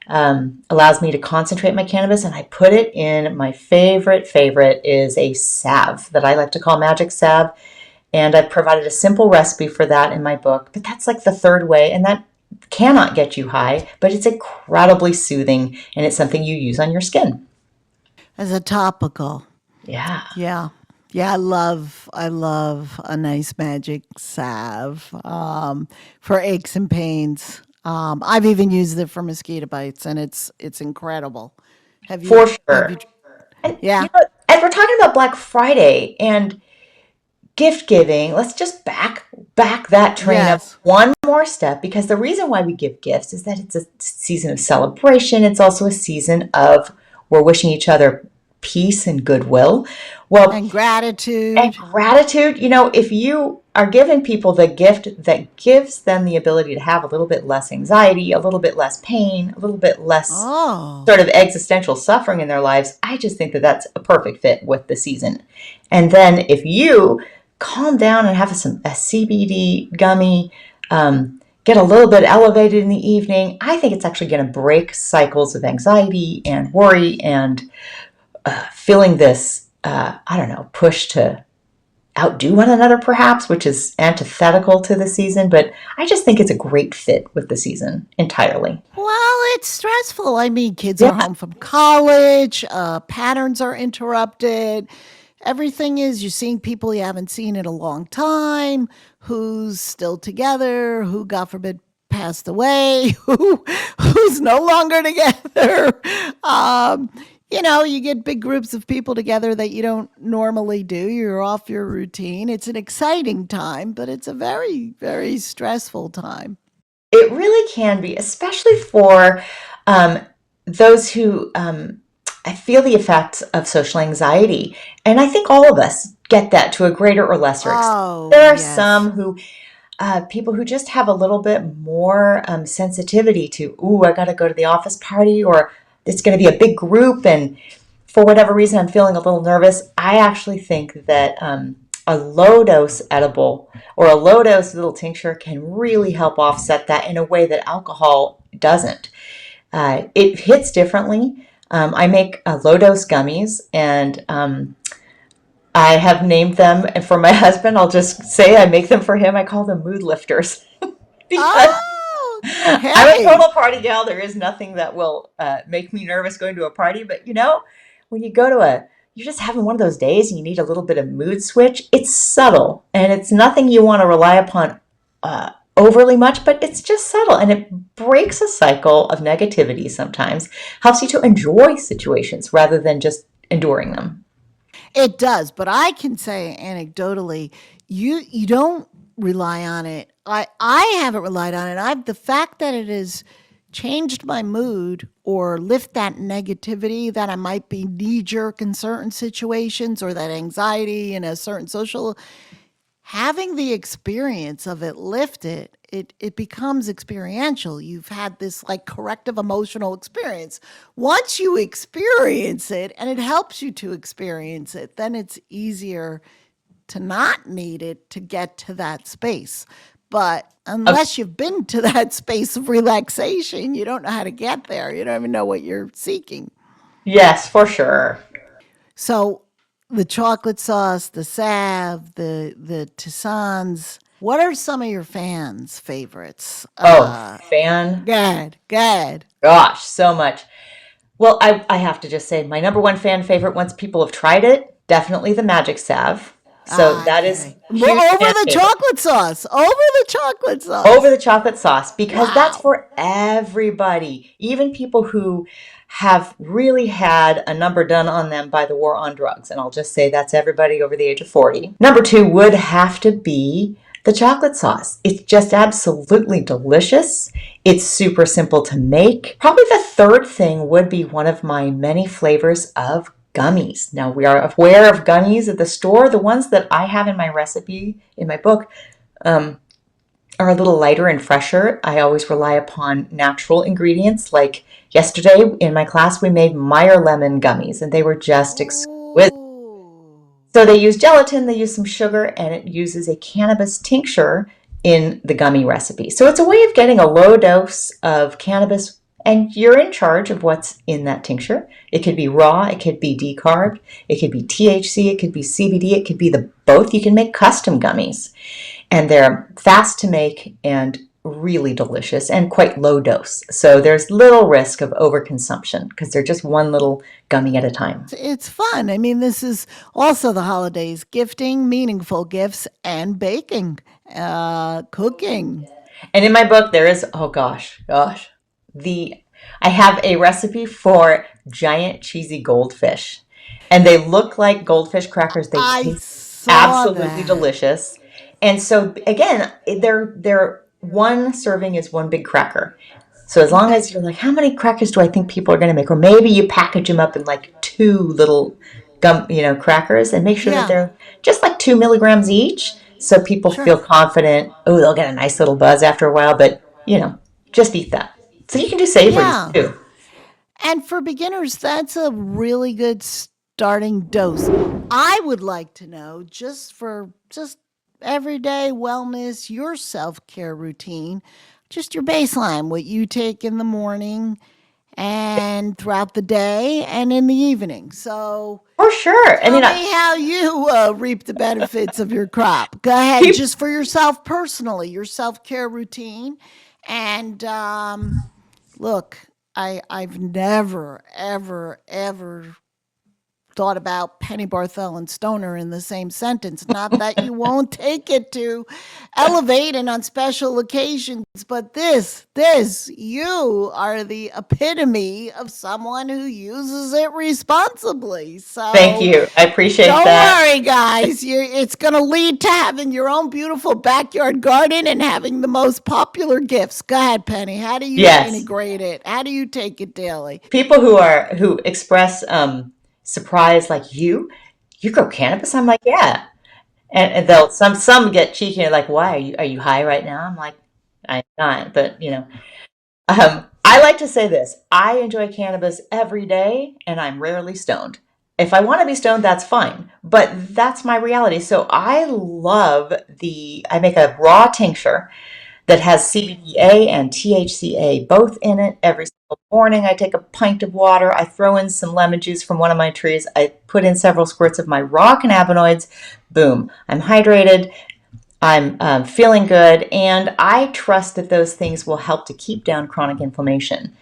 allows me to concentrate my cannabis, and I put it in my favorite is a salve that I like to call magic salve. And I've provided a simple recipe for that in my book, but that's like the third way, and that cannot get you high, but it's incredibly soothing, and it's something you use on your skin. As a topical. Yeah. Yeah. Yeah, I love a nice magic salve for aches and pains. I've even used it for mosquito bites, and it's incredible. Have For you? sure. And, Yeah. and we're talking about Black Friday and gift giving. Let's just back that train up Yes. one more step, because the reason why we give gifts is that it's a season of celebration. It's also a season of we're wishing each other peace and goodwill. Well, And gratitude. and gratitude, if you are giving people the gift that gives them the ability to have a little bit less anxiety, a little bit less pain, a little bit less Oh, sort of existential suffering in their lives, I just think that that's a perfect fit with the season. And then if you calm down and have a CBD gummy, get a little bit elevated in the evening, I think it's actually going to break cycles of anxiety and worry and feeling this, push to outdo one another perhaps, which is antithetical to the season. But I just think it's a great fit with the season entirely. well, it's stressful. I mean, kids are home from college, patterns are interrupted. Everything is, you're seeing people you haven't seen in a long time, who's still together, who, God forbid, passed away, who's no longer together. You get big groups of people together that you don't normally do. You're off your routine. It's an exciting time, but it's a very, very stressful time. It really can be, especially for those who feel the effects of social anxiety. And I think all of us get that to a greater or lesser extent. Oh, There are yes. some people who just have a little bit more sensitivity to, I got to go to the office party, or it's going to be a big group, and for whatever reason I'm feeling a little nervous. I actually think that a low dose edible or a low dose little tincture can really help offset that in a way that alcohol doesn't. It hits differently. I make low dose gummies, and I have named them, and for my husband, I'll just say I make them for him. I call them mood lifters. Because Oh, I'm a hey. total party gal. There is nothing that will make me nervous going to a party. But when you go to you're just having one of those days and you need a little bit of mood switch, it's subtle and it's nothing you want to rely upon overly much, but it's just subtle and it breaks a cycle of negativity sometimes, helps you to enjoy situations rather than just enduring them. It does, but I can say anecdotally, you don't rely on it. I haven't relied on it. The fact that it has changed my mood or lift that negativity that I might be knee jerk in certain situations, or that anxiety in a certain social, having the experience of it lifted, it becomes experiential. You've had this like corrective emotional experience. Once you experience it and it helps you to experience it, then it's easier to not need it to get to that space. But unless you've been to that space of relaxation, you don't know how to get there. You don't even know what you're seeking. Yes, for sure. So the chocolate sauce, the salve, the tisanes. What are some of your fans' favorites? Fan. Good. Gosh, so much. Well, I have to just say my number one fan favorite, once people have tried it, definitely the Magic Salve. So that is Okay. huge Over fan the favorite. chocolate sauce. Over the chocolate sauce. Over the chocolate sauce, because that's Wow. for everybody, even people who have really had a number done on them by the war on drugs. And I'll just say that's everybody over the age of 40. Number two would have to be the chocolate sauce. It's just absolutely delicious. It's super simple to make. Probably the third thing would be one of my many flavors of gummies. Now, we are aware of gummies at the store. The ones that I have in my recipe, in my book, are a little lighter and fresher. I always rely upon natural ingredients. Like yesterday in my class, we made Meyer lemon gummies, and they were just exquisite. Ooh. So they use gelatin, they use some sugar, and it uses a cannabis tincture in the gummy recipe. So it's a way of getting a low dose of cannabis, and you're in charge of what's in that tincture. It could be raw, it could be decarbed, it could be THC, it could be CBD, it could be the both. You can make custom gummies, and they're fast to make and really delicious and quite low dose. So there's little risk of overconsumption because they're just one little gummy at a time. It's fun. I mean, this is also the holidays, gifting meaningful gifts and baking, cooking. And in my book, there is, oh gosh, I have a recipe for giant cheesy goldfish. And they look like goldfish crackers. They I taste saw absolutely that. delicious. And so again, they're one serving is one big cracker. So as long as you're like, how many crackers do I think people are going to make? Or maybe you package them up in like two little crackers, and make sure that Yeah, they're just like 2 milligrams each. So people sure. feel confident. Oh, they'll get a nice little buzz after a while, but just eat that. So you can do savories Yeah. too. And for beginners, that's a really good starting dose. I would like to know, just everyday wellness, your self-care routine, just your baseline, what you take in the morning and throughout the day and in the evening. So For sure. I tell mean, me how you reap the benefits of your crop. Go ahead, people, just for yourself personally, your self-care routine. And look, I've never, ever thought about Penny Barthel and Stoner in the same sentence. Not that you won't take it to elevate and on special occasions, but you are the epitome of someone who uses it responsibly. thank So you. I appreciate don't that. worry, guys. It's going to lead to having your own beautiful backyard garden and having the most popular gifts. Go ahead, Penny. How do you Yes. integrate it? How do you take it daily? People who express surprise, like you grow cannabis. I'm like, yeah. And they'll some get cheeky and like, why are you high right now? I'm like, I'm not, but I like to say this. I enjoy cannabis every day, and I'm rarely stoned. If I want to be stoned, that's fine, but that's my reality. So I make a raw tincture that has CBDA and THCA both in it. Every single morning, I take a pint of water. I throw in some lemon juice from one of my trees. I put in several squirts of my raw cannabinoids. Boom. I'm hydrated. I'm feeling good. And I trust that those things will help to keep down chronic inflammation,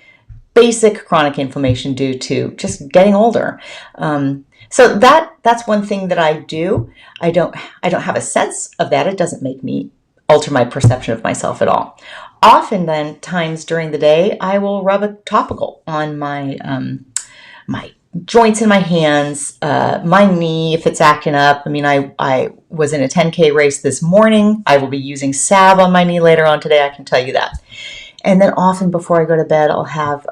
basic chronic inflammation due to just getting older. So that's one thing that I do. I don't have a sense of that. It doesn't make me alter my perception of myself at all. Often, then times during the day, I will rub a topical on my joints in my hands, my knee if it's acting up. I mean, I was in a 10K race this morning. I will be using salve on my knee later on today. I can tell you that. And then often before I go to bed, I'll have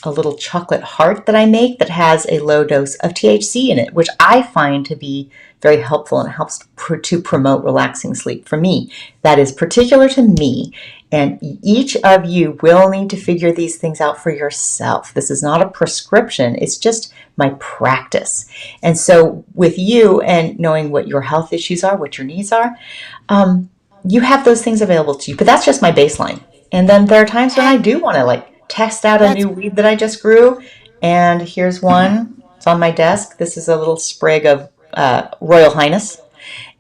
a little chocolate heart that I make that has a low dose of THC in it, which I find to be very helpful and helps to promote relaxing sleep for me. That is particular to me. And each of you will need to figure these things out for yourself. This is not a prescription. It's just my practice. And so with you and knowing what your health issues are, what your needs are, you have those things available to you. But that's just my baseline. And then there are times when I do want to like test out a new weed that I just grew. And here's one. It's on my desk. This is a little sprig of Royal Highness.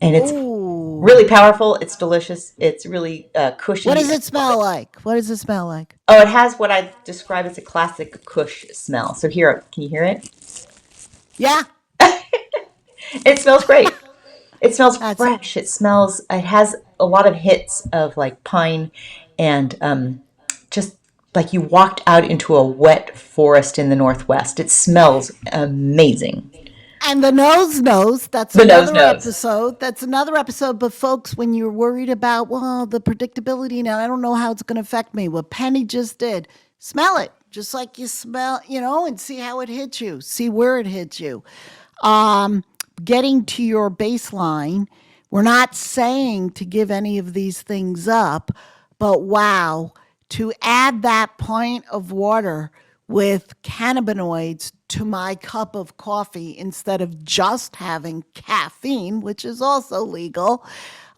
And it's really powerful. It's delicious. It's really cushy. What does it smell like? What does it smell like? Oh, it has what I describe as a classic Kush smell. So here, can you hear it? Yeah. It smells great. It smells fresh. It has a lot of hits of like pine and just like you walked out into a wet forest in the Northwest. It smells amazing. And the nose knows. That's another episode. That's another episode. But folks, when you're worried about, well, the predictability now, I don't know how it's going to affect me. What Penny just did, smell it. Just like you smell, and see how it hits you. See where it hits you. Getting to your baseline, we're not saying to give any of these things up, but wow, to add that pint of water with cannabinoids to my cup of coffee instead of just having caffeine, which is also legal,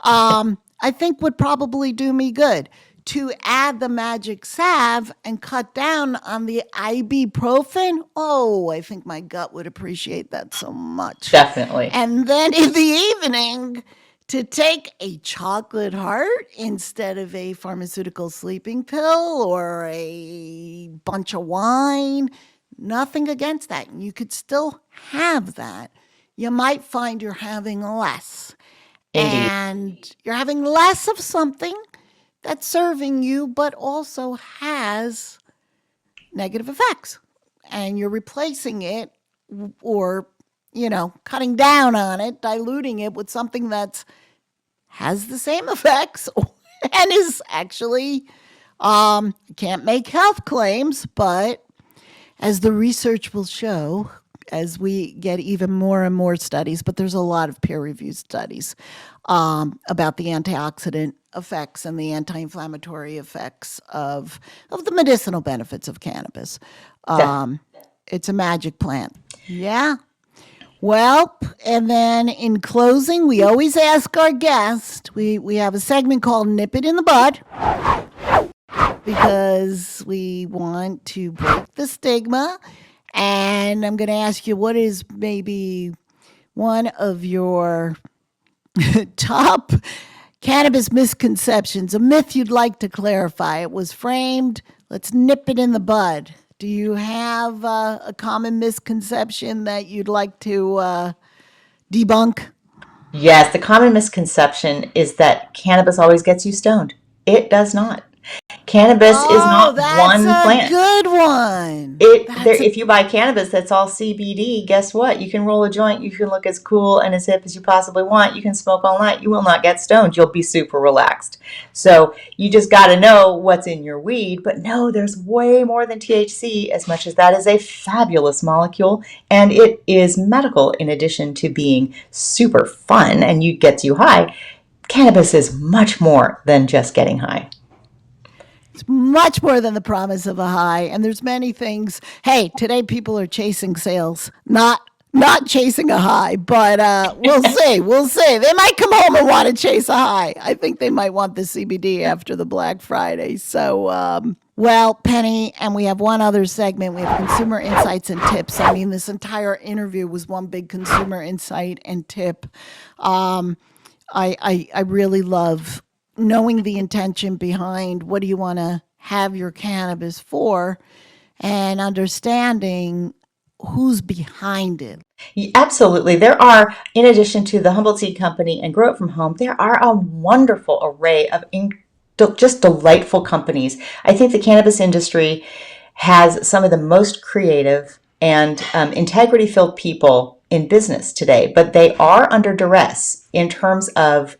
I think would probably do me good. To add the magic salve and cut down on the ibuprofen, I think my gut would appreciate that so much. Definitely. And then in the evening, to take a chocolate heart instead of a pharmaceutical sleeping pill or a bunch of wine, nothing against that. You could still have that. You might find you're having less. Indeed. And you're having less of something that's serving you, but also has negative effects. And you're replacing it or, cutting down on it, diluting it with something that has the same effects and is actually, can't make health claims, but as the research will show, as we get even more and more studies, but there's a lot of peer-reviewed studies about the antioxidant effects and the anti-inflammatory effects of the medicinal benefits of cannabis. It's a magic plant. Yeah. Well, and then in closing, we always ask our guest, we have a segment called Nip It in the Bud, because we want to break the stigma. And I'm going to ask you, what is maybe one of your top cannabis misconceptions, a myth you'd like to clarify? It was framed. Let's nip it in the bud. Do you have a common misconception that you'd like to debunk? Yes, the common misconception is that cannabis always gets you stoned. It does not. Cannabis is not one plant. Good one. If you buy cannabis that's all CBD, guess what? You can roll a joint. You can look as cool and as hip as you possibly want. You can smoke all night. You will not get stoned. You'll be super relaxed. So you just got to know what's in your weed. But no, there's way more than THC, as much as that is a fabulous molecule. And it is medical in addition to being super fun and gets you high. Cannabis is much more than just getting high. It's much more than the promise of a high. And there's many things. Hey, today people are chasing sales, not chasing a high, but we'll see. We'll see. They might come home and want to chase a high. I think they might want the CBD after the Black Friday. So, well, Penny, and we have one other segment. We have consumer insights and tips. I mean, this entire interview was one big consumer insight and tip. I really love knowing the intention behind what do you want to have your cannabis for and understanding who's behind it. Absolutely. There are, in addition to the Humboldt Seed Company and Grow It From Home, there are a wonderful array of just delightful companies. I think the cannabis industry has some of the most creative and integrity-filled people in business today, but they are under duress in terms of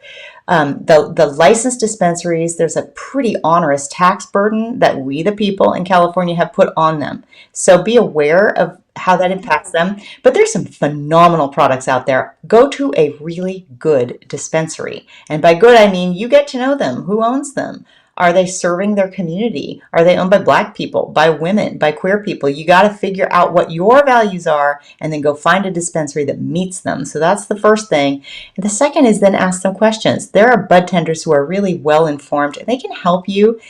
the licensed dispensaries. There's a pretty onerous tax burden that we, the people in California, have put on them. So be aware of how that impacts them. But there's some phenomenal products out there. Go to a really good dispensary. And by good, I mean you get to know them. Who owns them? Are they serving their community? Are they owned by Black people, by women, by queer people? You got to figure out what your values are and then go find a dispensary that meets them. So that's the first thing. And the second is then ask them questions. There are bud tenders who are really well informed and they can help you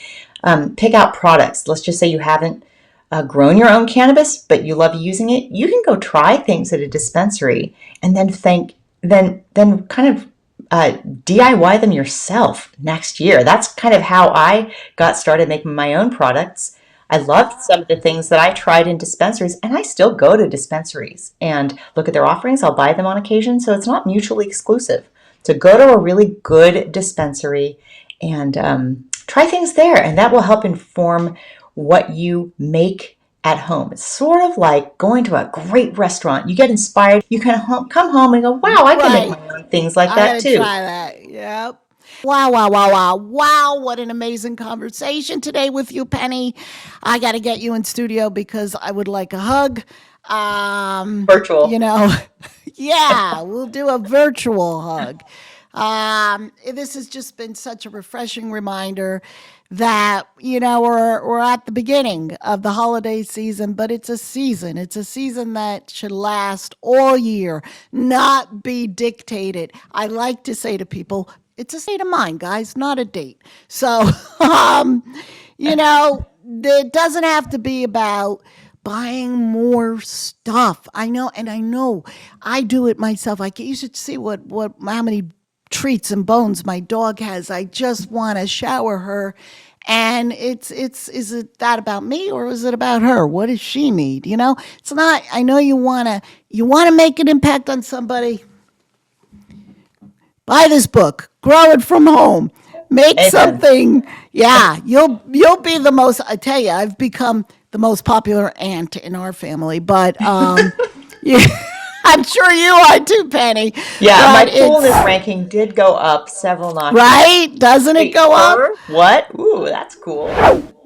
pick out products. Let's just say you haven't grown your own cannabis, but you love using it. You can go try things at a dispensary and then kind of DIY them yourself next year. That's kind of how I got started making my own products. I loved some of the things that I tried in dispensaries, and I still go to dispensaries and look at their offerings. I'll buy them on occasion, so it's not mutually exclusive. So go to a really good dispensary and try things there, and that will help inform what you make at home. It's sort of like going to a great restaurant. You get inspired. You can come home and go, wow, I can make my own things like that too. Try that. Yep. Wow, wow, wow, wow, wow. What an amazing conversation today with you, Penny. I got to get you in studio because I would like a hug. Virtual. Yeah, we'll do a virtual hug. This has just been such a refreshing reminder that, we're at the beginning of the holiday season, but it's a season. It's a season that should last all year, not be dictated. I like to say to people, it's a state of mind, guys, not a date. So, it doesn't have to be about buying more stuff. I know I do it myself. You should see how many treats and bones my dog has. I just want to shower her. And is it that about me or is it about her? What does she need? It's not. I know you want to make an impact on somebody. Buy this book, Grow It From Home. Make Amen. Something. Yeah, you'll be the most. I tell you, I've become the most popular aunt in our family. But yeah, I'm sure you are too, Penny. Yeah, my coolness ranking did go up several notches. Right? Doesn't it go up? What? Ooh, that's cool.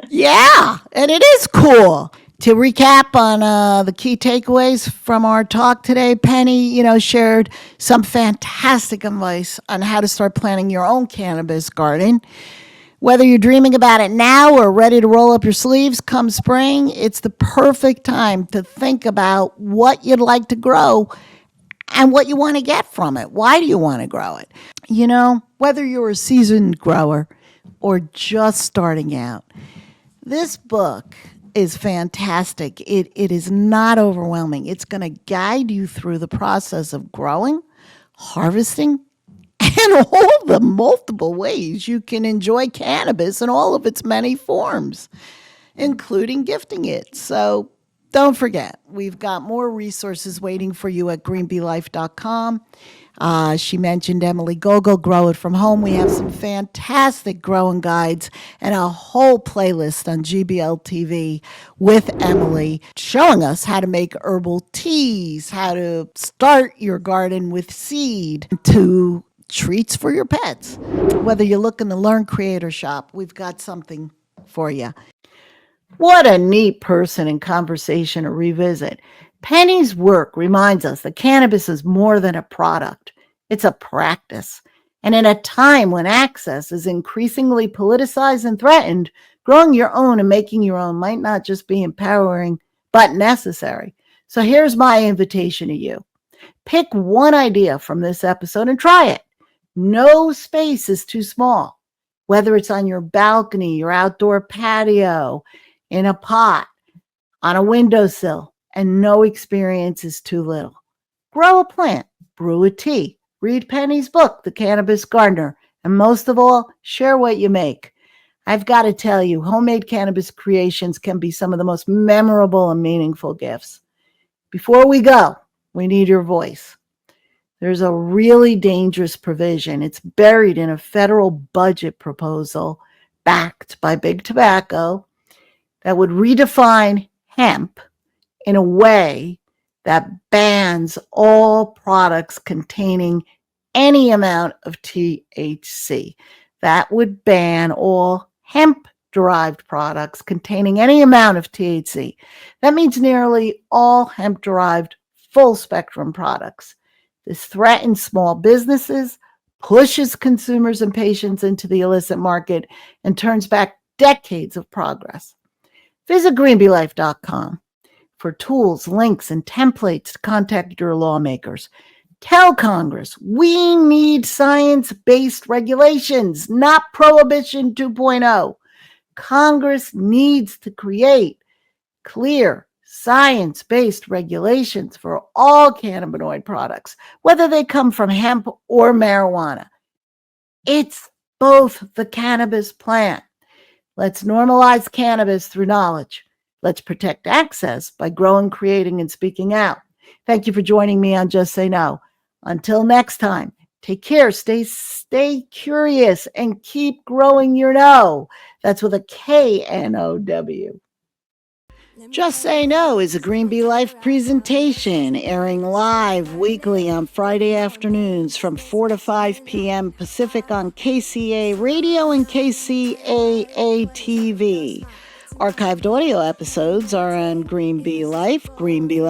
Yeah, and it is cool. To recap on the key takeaways from our talk today, Penny, shared some fantastic advice on how to start planning your own cannabis garden. Whether you're dreaming about it now or ready to roll up your sleeves come spring, it's the perfect time to think about what you'd like to grow and what you want to get from it. Why do you want to grow it? Whether you're a seasoned grower or just starting out, this book is fantastic. It is not overwhelming. It's going to guide you through the process of growing, harvesting, and all the multiple ways you can enjoy cannabis in all of its many forms, including gifting it. So don't forget, we've got more resources waiting for you at greenbeelife.com. She mentioned Emily Gogol, Grow It From Home. We have some fantastic growing guides and a whole playlist on GBL TV with Emily showing us how to make herbal teas, how to start your garden with seed, to treats for your pets. Whether you're looking to learn, create, or shop, we've got something for you. What a neat person and conversation to revisit. Penny's work reminds us that cannabis is more than a product. It's a practice. And in a time when access is increasingly politicized and threatened, growing your own and making your own might not just be empowering, but necessary. So here's my invitation to you. Pick one idea from this episode and try it. No space is too small. Whether it's on your balcony, your outdoor patio, in a pot, on a windowsill, and no experience is too little. Grow a plant, brew a tea, read Penny's book, The Cannabis Gardener, and most of all, share what you make. I've got to tell you, homemade cannabis creations can be some of the most memorable and meaningful gifts. Before we go, we need your voice. There's a really dangerous provision. It's buried in a federal budget proposal backed by Big Tobacco that would redefine hemp in a way that bans bans all products containing any amount of THC. That would ban all hemp-derived products containing any amount of THC. That means nearly all hemp-derived full-spectrum products. This threatens small businesses, pushes consumers and patients into the illicit market, and turns back decades of progress. Visit greenbeelife.com for tools, links, and templates to contact your lawmakers. Tell Congress we need science-based regulations, not Prohibition 2.0. Congress needs to create clear, science-based regulations for all cannabinoid products, whether they come from hemp or marijuana. It's both the cannabis plant. Let's normalize cannabis through knowledge. Let's protect access by growing, creating, and speaking out. Thank you for joining me on Just Say No. Until next time, take care, stay curious, and keep growing your know. That's with a KNOW. Just Say No is a Green Bee Life presentation, airing live weekly on Friday afternoons from 4 to 5 p.m. Pacific on KCAA Radio and KCAA TV. Archived audio episodes are on Green Bee Life, greenbeelife.org,